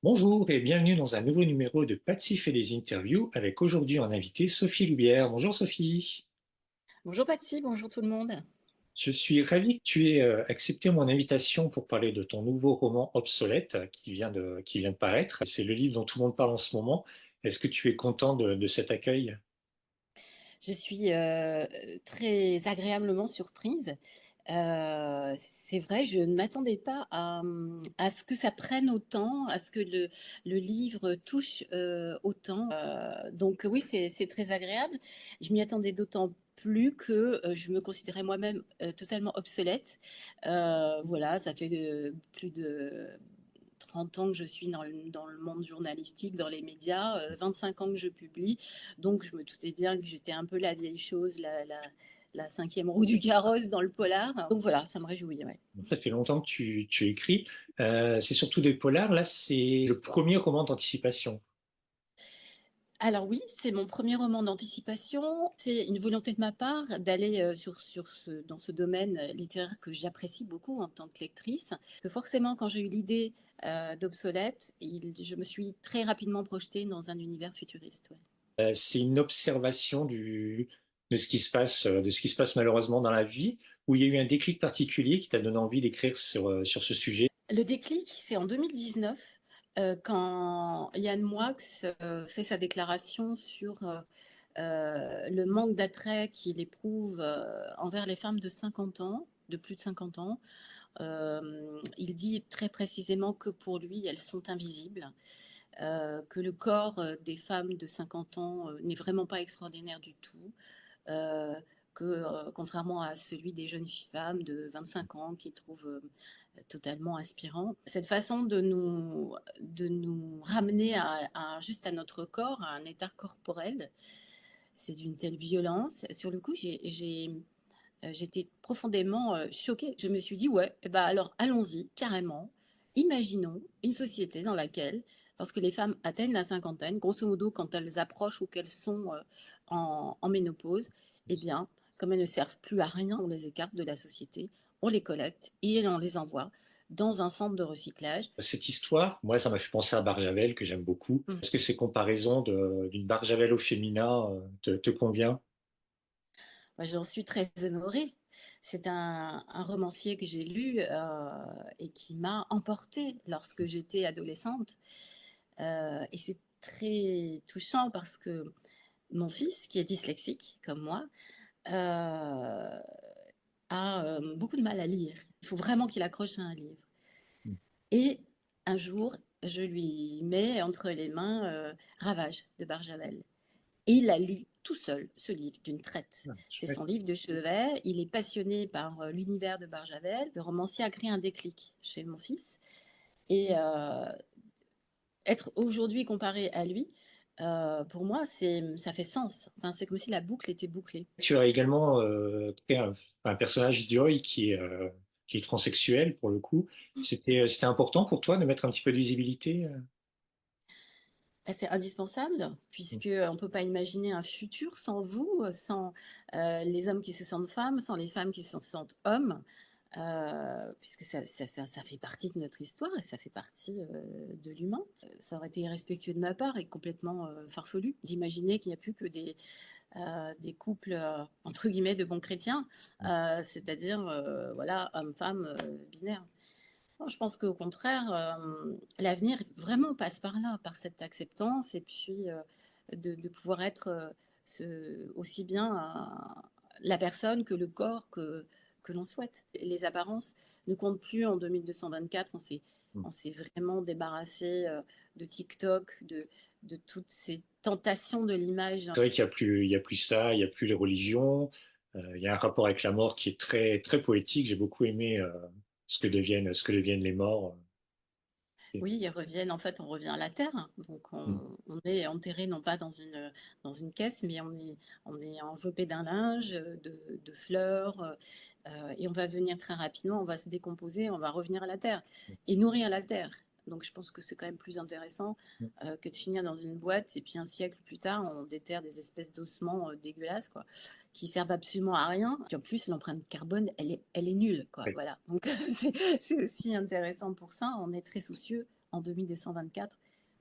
Bonjour et bienvenue dans un nouveau numéro de Patsy fait des interviews avec aujourd'hui en invité Sophie Loubière. Bonjour Sophie. Bonjour Patsy, bonjour tout le monde. Je suis ravi que tu aies accepté mon invitation pour parler de ton nouveau roman Obsolète qui vient de paraître. C'est le livre dont tout le monde parle en ce moment. Est-ce que tu es content de cet accueil? Je suis très agréablement surprise. C'est vrai, je ne m'attendais pas à ce que ça prenne autant, à ce que le livre touche autant. Donc oui, c'est très agréable. Je m'y attendais d'autant plus que je me considérais moi-même totalement obsolète. Voilà, ça fait plus de 30 ans que je suis dans le monde journalistique, dans les médias, 25 ans que je publie. Donc, je me doutais bien que j'étais un peu la vieille chose, la cinquième roue du carrosse dans le polar. Donc voilà, ça me réjouit. Ouais. Ça fait longtemps que tu écris. C'est surtout des polars. Là, c'est le premier roman d'anticipation. Alors oui, c'est mon premier roman d'anticipation. C'est une volonté de ma part d'aller dans ce domaine littéraire que j'apprécie beaucoup en tant que lectrice. Que forcément, quand j'ai eu l'idée d'Obsolète, je me suis très rapidement projetée dans un univers futuriste. Ouais. C'est une observation de ce qui se passe malheureusement dans la vie, où il y a eu un déclic particulier qui t'a donné envie d'écrire sur ce sujet. Le déclic, c'est en 2019, quand Yann Moix fait sa déclaration sur le manque d'attrait qu'il éprouve envers les femmes de 50 ans, de plus de 50 ans. Il dit très précisément que pour lui, elles sont invisibles, que le corps des femmes de 50 ans n'est vraiment pas extraordinaire du tout, euh, que contrairement à celui des jeunes femmes de 25 ans qu'il trouve totalement inspirant. Cette façon de nous ramener juste à notre corps, à un état corporel, c'est d'une telle violence. Sur le coup, j'étais profondément choquée. Je me suis dit, ouais, eh ben alors allons-y, carrément. Imaginons une société dans laquelle, lorsque les femmes atteignent la cinquantaine, grosso modo quand elles approchent ou qu'elles sont en ménopause, eh bien, comme elles ne servent plus à rien, on les écarte de la société, on les collecte et on les envoie dans un centre de recyclage. Cette histoire, moi, ça m'a fait penser à Barjavel, que j'aime beaucoup. Hum. Est-ce que ces comparaisons d'une Barjavel au féminin te convient? Moi, j'en suis très honorée. C'est un romancier que j'ai lu et qui m'a emportée lorsque j'étais adolescente. Et c'est très touchant parce que mon fils, qui est dyslexique comme moi, euh, a beaucoup de mal à lire. Il faut vraiment qu'il accroche à un livre. Et un jour, je lui mets entre les mains Ravage de Barjavel. Et il a lu tout seul ce livre d'une traite. Ah, C'est chouette. son livre de chevet. Il est passionné par l'univers de Barjavel. Le romancier a créé un déclic chez mon fils. Et être aujourd'hui comparé à lui, pour moi, ça fait sens. Enfin, c'est comme si la boucle était bouclée. Tu as également créé un personnage, Joy, qui est transsexuel pour le coup. C'était important pour toi de mettre un petit peu de visibilité? Bah, c'est indispensable, puisque on ne peut pas imaginer un futur sans vous, sans les hommes qui se sentent femmes, sans les femmes qui se sentent hommes, puisque ça fait partie de notre histoire et ça fait partie de l'humain. Ça aurait été irrespectueux de ma part et complètement farfelu d'imaginer qu'il n'y a plus que des couples, entre guillemets, de bons chrétiens, c'est-à-dire, voilà, hommes-femmes binaires. Non, je pense qu'au contraire, l'avenir vraiment passe par là, par cette acceptance et puis de pouvoir être aussi bien la personne que le corps que l'on souhaite. Les apparences ne comptent plus en 2224. On s'est vraiment débarrassé de TikTok, de toutes ces tentations de l'image. C'est vrai qu'il y a plus ça, il y a plus les religions. Il y a un rapport avec la mort qui est très très poétique. J'ai beaucoup aimé ce que deviennent les morts. Oui, ils reviennent. En fait, on revient à la terre. Donc, on est enterré non pas dans une caisse, mais on est enveloppé d'un linge, de fleurs, et on va venir très rapidement. On va se décomposer, on va revenir à la terre et nourrir la terre. Donc, je pense que c'est quand même plus intéressant que de finir dans une boîte et puis un siècle plus tard, on déterre des espèces d'ossements dégueulasses, quoi, qui servent absolument à rien. Puis en plus, l'empreinte carbone, elle est nulle, quoi. Oui. Voilà. Donc, c'est aussi intéressant pour ça. On est très soucieux en 2224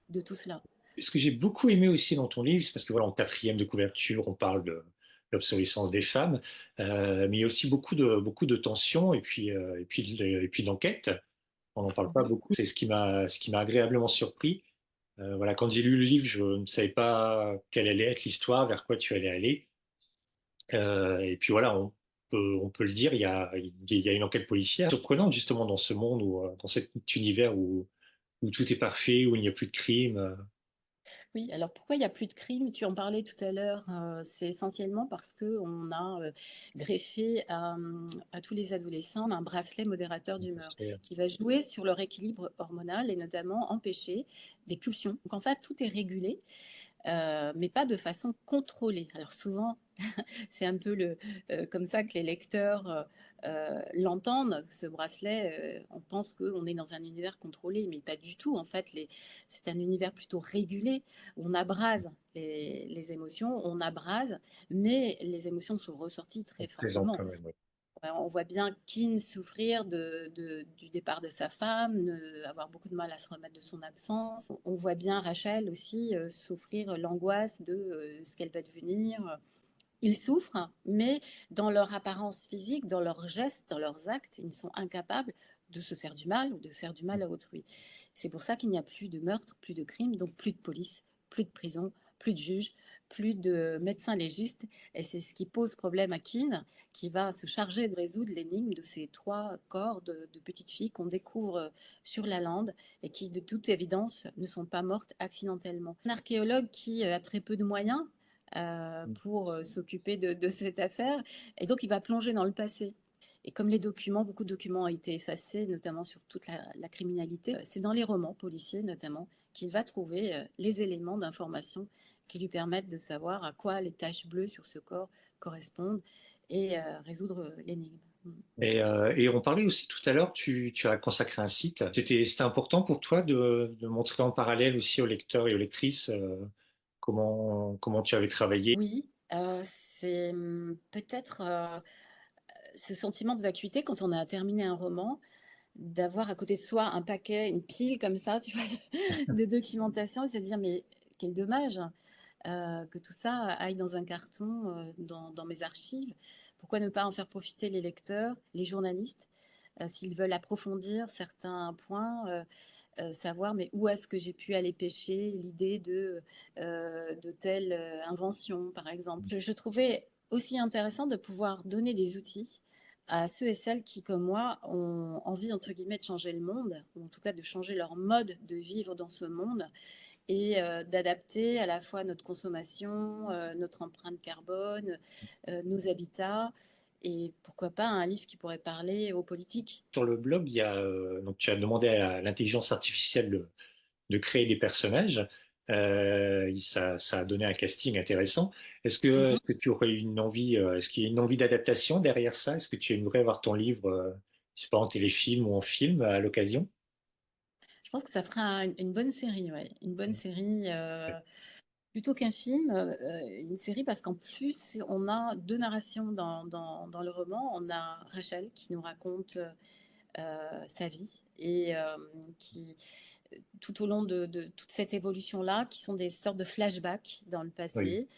de tout cela. Ce que j'ai beaucoup aimé aussi dans ton livre, c'est parce que voilà, en quatrième de couverture, on parle de l'obsolescence des femmes, mais il y a aussi beaucoup de tensions et puis d'enquêtes. On n'en parle pas Mhm. beaucoup. C'est ce qui m'a agréablement surpris. Voilà, quand j'ai lu le livre, je ne savais pas quelle allait être l'histoire, vers quoi tu allais aller. Et puis voilà, on peut le dire, il y a une enquête policière surprenante justement dans ce monde dans cet univers où tout est parfait, où il n'y a plus de crime. Oui, alors pourquoi il n'y a plus de crimes? Tu en parlais tout à l'heure, c'est essentiellement parce qu'on a greffé à tous les adolescents un bracelet modérateur d'humeur qui va jouer sur leur équilibre hormonal et notamment empêcher des pulsions. Donc en fait, tout est régulé, mais pas de façon contrôlée. Alors souvent, c'est un peu comme ça que les lecteurs l'entendent, ce bracelet. On pense qu'on est dans un univers contrôlé, mais pas du tout. En fait, c'est un univers plutôt régulé. On abrase les émotions, on abrase, mais les émotions sont ressorties très Présente fortement. quand même. Ouais. On voit bien Keane souffrir du départ de sa femme, avoir beaucoup de mal à se remettre de son absence. On voit bien Rachel aussi souffrir l'angoisse de ce qu'elle va devenir. Ils souffrent, mais dans leur apparence physique, dans leurs gestes, dans leurs actes, ils ne sont incapables de se faire du mal ou de faire du mal à autrui. C'est pour ça qu'il n'y a plus de meurtre, plus de crimes, donc plus de police, plus de prison, plus de juges, plus de médecins légistes. Et c'est ce qui pose problème à Keane, qui va se charger de résoudre l'énigme de ces trois corps de petites filles qu'on découvre sur la lande et qui, de toute évidence, ne sont pas mortes accidentellement. Un archéologue qui a très peu de moyens pour s'occuper de cette affaire. Et donc, il va plonger dans le passé. Et comme beaucoup de documents ont été effacés, notamment sur toute la criminalité, c'est dans les romans policiers notamment qu'il va trouver les éléments d'information qui lui permettent de savoir à quoi les taches bleues sur ce corps correspondent et résoudre l'énigme. Et on parlait aussi tout à l'heure, tu as consacré un site. C'était important pour toi de montrer en parallèle aussi aux lecteurs et aux lectrices comment tu avais travaillé. Oui, c'est peut-être ce sentiment de vacuité quand on a terminé un roman, d'avoir à côté de soi un paquet, une pile comme ça, tu vois, de documentation et se dire mais quel dommage que tout ça aille dans un carton, dans mes archives. Pourquoi ne pas en faire profiter les lecteurs, les journalistes, s'ils veulent approfondir certains points, savoir mais où est-ce que j'ai pu aller pêcher l'idée de telle invention, par exemple. Je trouvais aussi intéressant de pouvoir donner des outils à ceux et celles qui, comme moi, ont envie, entre guillemets, de changer le monde, ou en tout cas de changer leur mode de vivre dans ce monde, et d'adapter à la fois notre consommation, notre empreinte carbone, nos habitats, et pourquoi pas un livre qui pourrait parler aux politiques. Sur le blog, donc tu as demandé à l'intelligence artificielle de créer des personnages. Ça a donné un casting intéressant. Mhm. Est-ce que tu aurais une envie, est-ce qu'il y a une envie d'adaptation derrière ça? Est-ce que tu aimerais voir ton livre, je sais pas, en téléfilm ou en film à l'occasion? Je pense que ça fera une bonne série, ouais. Une bonne série, plutôt qu'un film, une série parce qu'en plus, on a deux narrations dans le roman. On a Rachel qui nous raconte sa vie et qui, tout au long de toute cette évolution-là, qui sont des sortes de flashbacks dans le Oui. passé,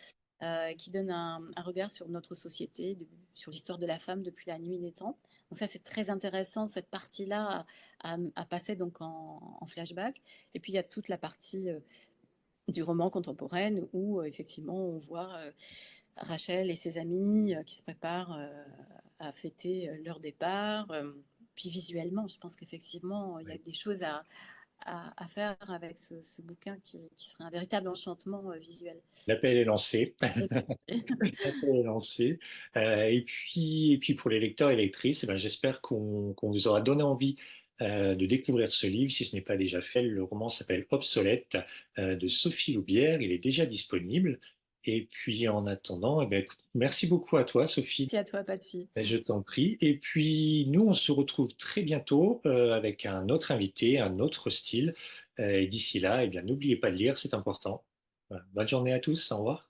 qui donnent un regard sur notre société, sur l'histoire de la femme depuis la nuit des temps. Donc ça, c'est très intéressant, cette partie-là à passer donc en flashback. Et puis, il y a toute la partie du roman contemporaine où, effectivement, on voit Rachel et ses amis qui se préparent à fêter leur départ. Puis visuellement, je pense qu'effectivement, il y a Oui. des choses à faire avec ce bouquin qui serait un véritable enchantement visuel. L'appel est lancé. L'appel est lancé. Et puis pour les lecteurs et lectrices, eh ben, j'espère qu'on vous aura donné envie de découvrir ce livre, si ce n'est pas déjà fait. Le roman s'appelle Obsolète de Sophie Loubière. Il est déjà disponible. Et puis en attendant, eh ben, écoute, merci beaucoup à toi, Sophie. Merci à toi, Patsy. Je t'en prie. Et puis nous, on se retrouve très bientôt avec un autre invité, un autre style. Et d'ici là, eh bien, n'oubliez pas de lire, c'est important. Voilà. Bonne journée à tous. Au revoir.